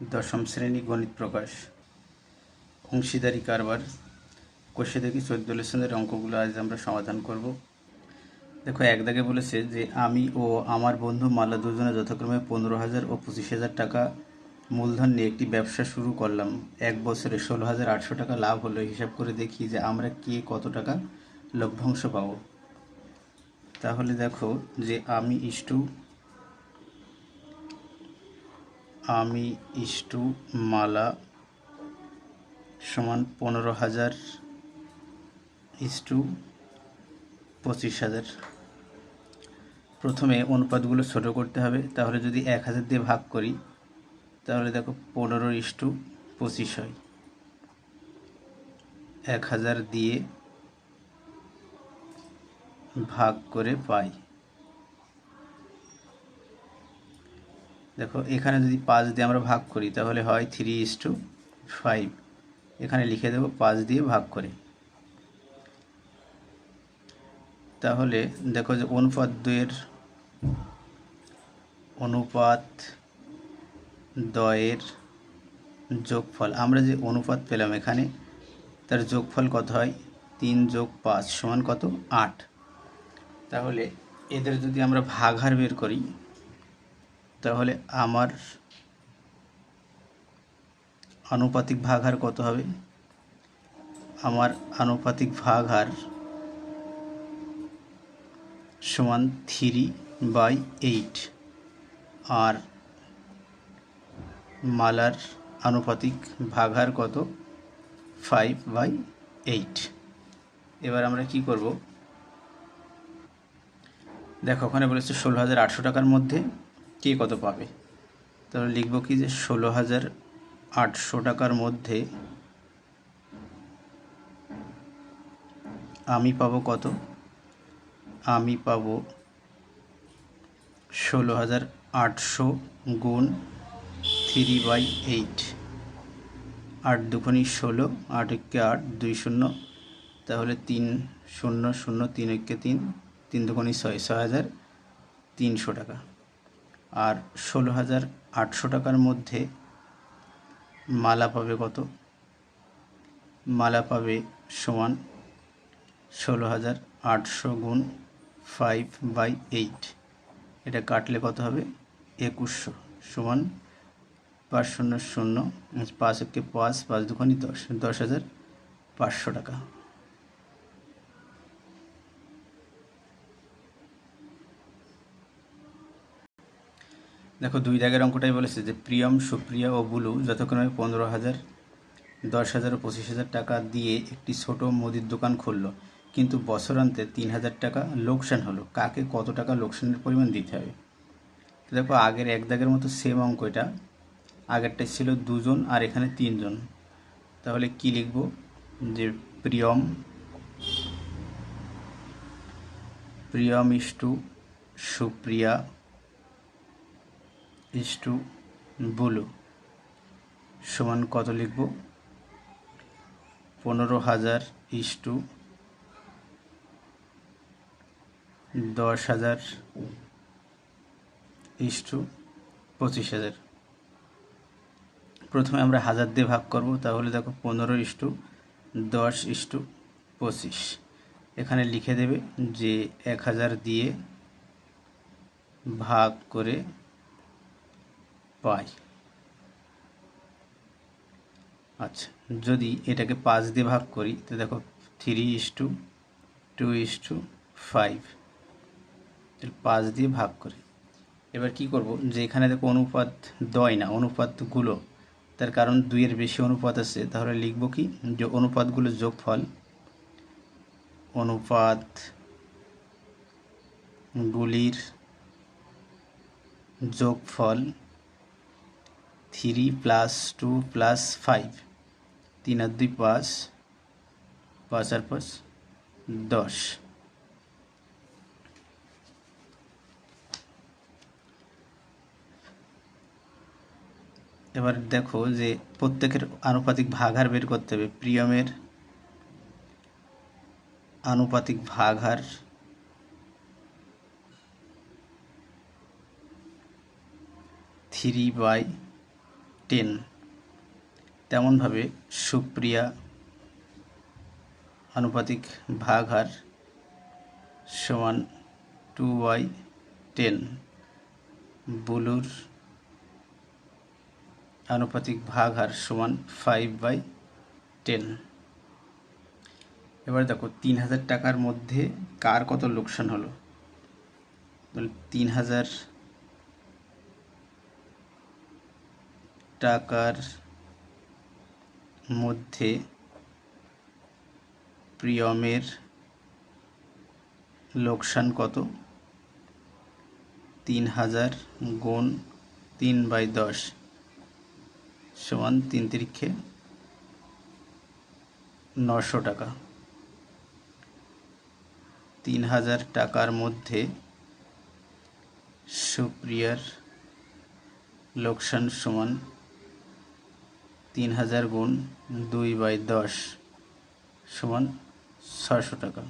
দশম শ্রেণী গণিত প্রকাশ অংশীদারি কারবার কষে দেখি 14 লেসনের অঙ্কগুলো আজ আমরা সমাধান করব। দেখো, এক দাগে বলেছে যে আমি ও আমার বন্ধু মালা দুজনে যথাক্রমে 15,000 ও 25,000 টাকা মূলধন নিয়ে একটি ব্যবসা শুরু করলাম। এক বছরে 16,800 টাকা লাভ হলো। হিসাব করে দেখি যে আমরা কে কত টাকা লভ্যাংশ পাবো। তাহলে দেখো যে আমি ইস্টু মালা সমান 15,000 ইস্টু 25,000। প্রথমে অনুপাতগুলো ছোট করতে হবে। তাহলে যদি 1,000 দিয়ে ভাগ করি তাহলে দেখো 15:25 হয়। 1,000 দিয়ে ভাগ করে পাই। দেখো, এখানে যদি 5 দিয়ে আমরা ভাগ করি তাহলে হয় 3:5। এখানে লিখে দেব 5 দিয়ে ভাগ করে। তাহলে দেখো যে অনুপাত দ্বয়ের যোগফল, আমরা যে অনুপাত পেলাম এখানে তার যোগফল কত হয়? 3 + 5 সমান কত? 8। তাহলে এদের যদি আমরা ভাগহার বের করি তাহলে আমার আনুপাতিক ভাগহার কত হবে? আমার আনুপাতিক ভাগহার সমান 3/8 আর মালার আনুপাতিক ভাগহার কত? 5/8। এবার আমরা কি করব? দেখো, ওখানে বলেছে 16,800 টাকার মধ্যে কে কত পাবে। তাহলে লিখব কি যে 16,800 টাকার মধ্যে আমি পাবো কত? আমি পাবো 16,800 গুণ 3/8। 8 দুগুণে 16, 8 একে 8, 2 শূন্য, তাহলে 3 শূন্য শূন্য, 3 একে 3, 3 দুগুণে 6, 6,300 টাকা। আর 16,800 টাকার মধ্যে মালা পাবে কত? মালা পাবে সমান 16,800 গুণ 5/8। এটা কাটলে কত হবে? 2100 সমান 5 শূন্য শূন্য, 5 একে 5, 5 দুগুণে 10, 10,500 টাকা। দেখো, 2 দাগের অঙ্কটাই বলেছে যে প্রিয়ম, সুপ্রিয়া ও বুলু যথাক্রমে 15,000, 10,000 ও 25,000 টাকা দিয়ে একটি ছোট মুদির দোকান খুললো, কিন্তু বছরান্তে 3,000 টাকা লোকসান হলো। কাকে কত টাকা লোকসানের পরিমাণ দিতে হবে? তো দেখো, আগের এক দাগের মতো সেম অঙ্ক এটা। আগেরটাই ছিল 2 জন আর এখানে 3 জন। তাহলে কি লিখব? যে প্রিয়ম ইস্টু সুপ্রিয়া ইস্টু বুলু সমান কত লিখব? 15,000 ইস্টু 10,000 ইস্টু 25,000। প্রথমে আমরা 1000 দিয়ে ভাগ করব। তাহলে দেখো 15:10:25। এখানে লিখে দেবে যে 1,000 দিয়ে ভাগ করে পাই। আচ্ছা, যদি এটাকে 5 দিয়ে ভাগ করি তো দেখো 3:2:5। 5 দিয়ে ভাগ করি। এবার কি করব? যে এখানে দেখো অনুপাত দ্বয় না, অনুপাতগুলো, তার কারণ 2-এর বেশি অনুপাত আছে। তাহলে লিখব কি যে অনুপাতগুলোর যোগফল, অনুপাতগুলির যোগফল 3 + 2 + 5, 3 আর 2 5, 5 আর 5 10। এবার দেখো যে প্রত্যেকের আনুপাতিক ভাগহার বের করতে হবে। প্রিয়মের আনুপাতিক ভাগহার 3/8 10, তেমনভাবে সুপ্রিয়া আনুপাতিক ভাগ হার সমান 2/10, বুলুর আনুপাতিক ভাগ হার সমান 5/10। এবার দেখো 3000 টাকার মধ্যে কার কত লোকসান হলো। 3000 টাকার মধ্যে প্রিয়মের লোকসান কত? 3000 গুণ 3/10 সমান 3 তিরিক্ষে 900 টাকা। 3000 টাকার মধ্যে সুপ্রিয়ার লোকসান সমান 3000 গুণ 2/10 সমান 600 টাকা।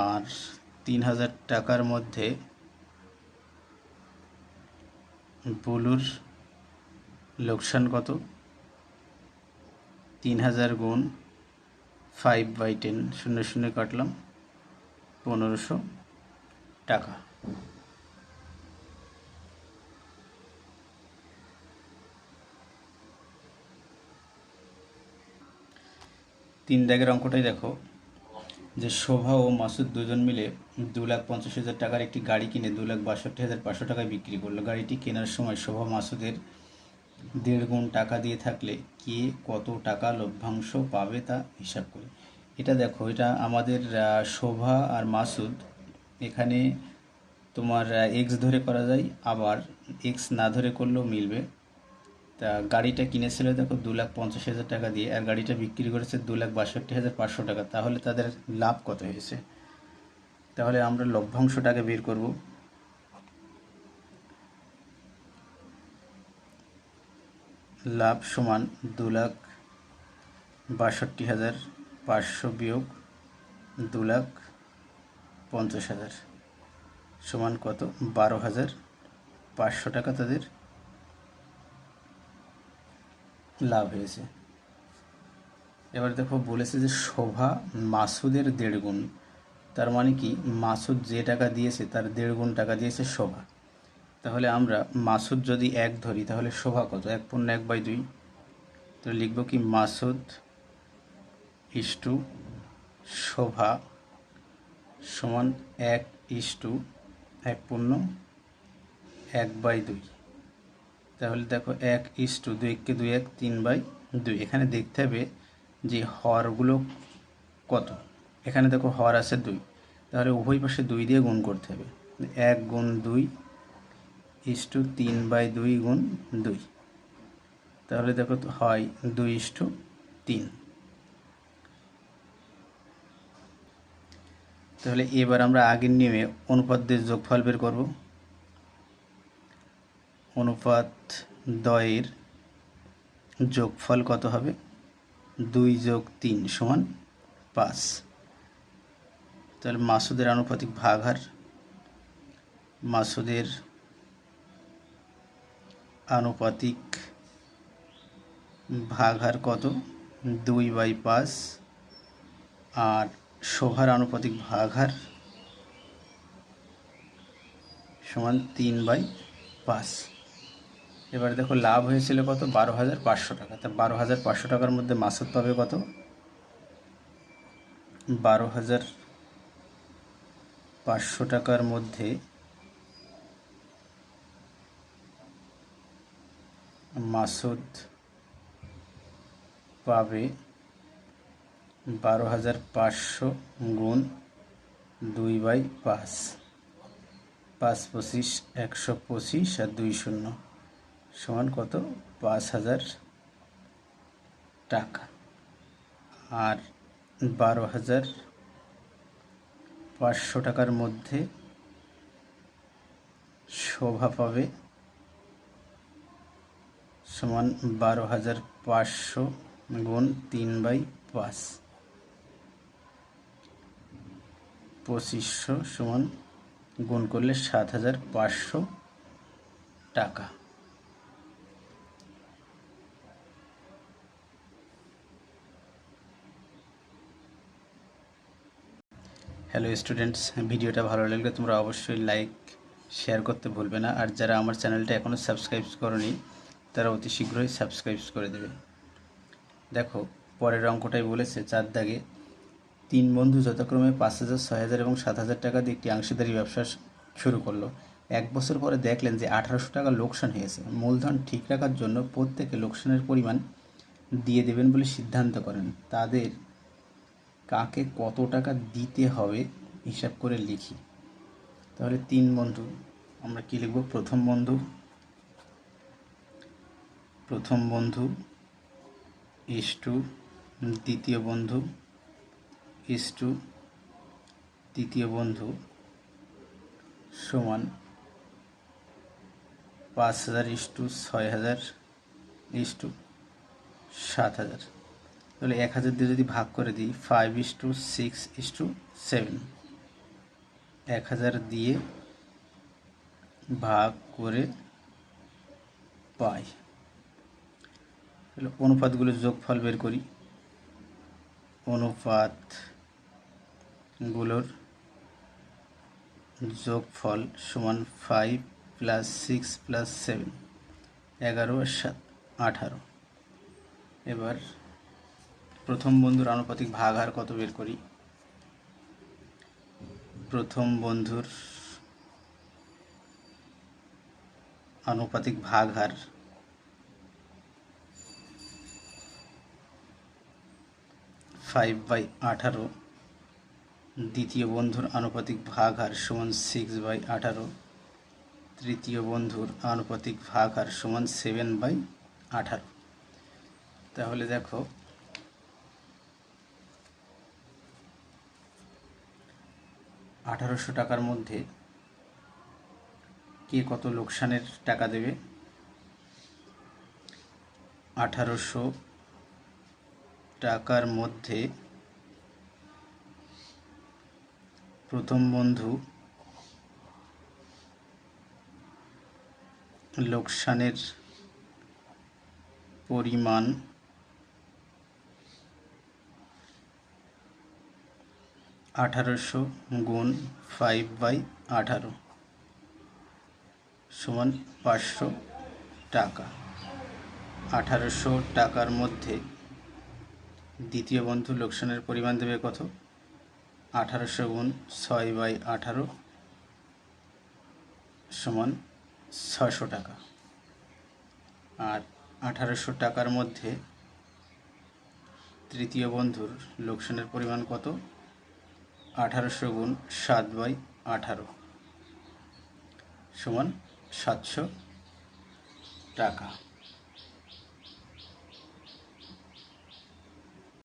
আর 3000 টাকার মধ্যে বুলুর লোকসান কত? 3000 গুণ 5/10, 0 কাটলাম, 1500 টাকা। তিন দাগের অঙ্কটাই দেখো, যে শোভা ও মাসুদ দুজন মিলে 2,50,000 টাকার একটি গাড়ি কিনে 2,62,500 টাকায় বিক্রি করলো। গাড়িটি কেনার সময় শোভা মাসুদের 1.5 গুণ টাকা দিয়ে থাকলে কে কত টাকা লভ্যাংশ পাবে তা হিসাব করি। এটা দেখো, এটা আমাদের শোভা আর মাসুদ, এখানে তোমার এক্স ধরে করা যায়, আবার এক্স না ধরে করলেও মিলবে। তা গাড়িটা কিনেছিল দেখো 2,50,000 টাকা দিয়ে, আর গাড়িটা বিক্রি করেছে 2,62,500 টাকা। তাহলে তাদের লাভ কত হয়েছে? তাহলে আমরা লভ্যাংশটাকে বের করব। লাভ সমান 2,62,500 বিয়োগ 2,50,000 সমান কত? 12,500 টাকা তাদের লাভ হয়েছে। এবার দেখো বলেছে যে শোভা মাসুদের 1.5 গুণ, তার মানে কি মাসুদ যে টাকা দিয়েছে তার 1.5 গুণ টাকা দিয়েছে শোভা। তাহলে আমরা মাসুদ যদি 1 ধরি তাহলে শোভা কত? 1 পূর্ণ 1/2। তো লিখব কি মাসুদ ইস্টু শোভা সমান 1 পূর্ণ 1/2। তাহলে দেখো 1:2, 2 1 3/2। এখানে দেখতে হবে যে হরগুলো কত। এখানে দেখো হর আছে 2, তাহলে উভয় পাশে 2 দিয়ে গুণ করতে হবে। 1 গুণ 2 ইস্টু 3/2 গুণ 2, তাহলে দেখো হয় 2:3। তাহলে এবার আমরা আগের নিয়মে অনুপাতদের যোগফল বের করব। অনুপাত দ্বয়ের যোগফল কত হবে? 2 যোগ 3 সমান 5। তাহলে মাসুদের আনুপাতিক ভাগ হার, মাসুদের আনুপাতিক ভাগ হার কত? 2/5। আর শোভার আনুপাতিক ভাগ হার সমান 3/5। এবার দেখো লাভ হয়েছিল কত? 12,500 টাকা। তা 12,500 টাকার মধ্যে মাসুদ পাবে কত? 12,500 টাকার মধ্যে মাসুদ পাবে 12,500 গুণ 2/5। 5 25 125 আর 2 শূন্য সমান কত? 5,000 টাকা। আর 12,500 টাকার মধ্যে শোভা পাবে সমান 12,500 গুণ 3/5, 2500 সমান গুণ করলে 7,500 টাকা। হ্যালো স্টুডেন্টস, ভিডিওটা ভালো লাগলে তোমরা অবশ্যই লাইক শেয়ার করতে ভুলবে না। আর যারা আমার চ্যানেলটা এখনও সাবস্ক্রাইব করনি তারা অতি শীঘ্রই সাবস্ক্রাইব করে দেবে। দেখো, পরের অঙ্কটাই বলেছে 4 দাগে 3 বন্ধু যথাক্রমে 5,000, 6,000 এবং 7,000 টাকা দিয়ে একটি অংশীদারি ব্যবসা শুরু করলো। 1 বছর পরে দেখলেন যে 1,800 টাকা লোকসান হয়েছে। মূলধন ঠিক রাখার জন্য প্রত্যেকে লোকসানের পরিমাণ দিয়ে দেবেন বলে সিদ্ধান্ত করেন। তাদের কাকে কত টাকা দিতে হবে হিসাব করে লিখি। তাহলে 3 বন্ধু, আমরা কি লিখব? প্রথম বন্ধু ইস্টু দ্বিতীয় বন্ধু ইস্টু তৃতীয় বন্ধু সমান 5,000 ইস্টু 6,000 ইস্টু 7,000। তাহলে 1,000 দিয়ে যদি ভাগ করে দিই 5:6:7, 1,000 দিয়ে ভাগ করে পাই। তাহলে অনুপাতগুলোর যোগফল বের করি। অনুপাতগুলোর যোগফল সমান 5 + 6 + 7, 11 আর 7, 18। এবার প্রথম বন্ধুর আনুপাতিক ভাগহার কত বের করি। প্রথম বন্ধুর আনুপাতিক ভাগহার 5/18, দ্বিতীয় বন্ধুর আনুপাতিক ভাগহার সমান 6/18, তৃতীয় বন্ধুর আনুপাতিক ভাগহার সমান 7/18। তাহলে দেখো, 1,800 টাকার মধ্যে কে কত লোকসানের টাকা দেবে? 1,800 টাকার মধ্যে প্রথম বন্ধু লোকসানের পরিমাণ 1,800 গুণ 5/18 সমান 500 টাকা। 1,800 টাকার মধ্যে দ্বিতীয় বন্ধু লোকসানের পরিমাণ দেবে কত? 1,800 গুণ 6/18 সমান 600 টাকা। আর 1,800 টাকার মধ্যে তৃতীয় বন্ধুর লোকসানের পরিমাণ কত? 1,800 গুণ 7/18 সমান 700 টাকা।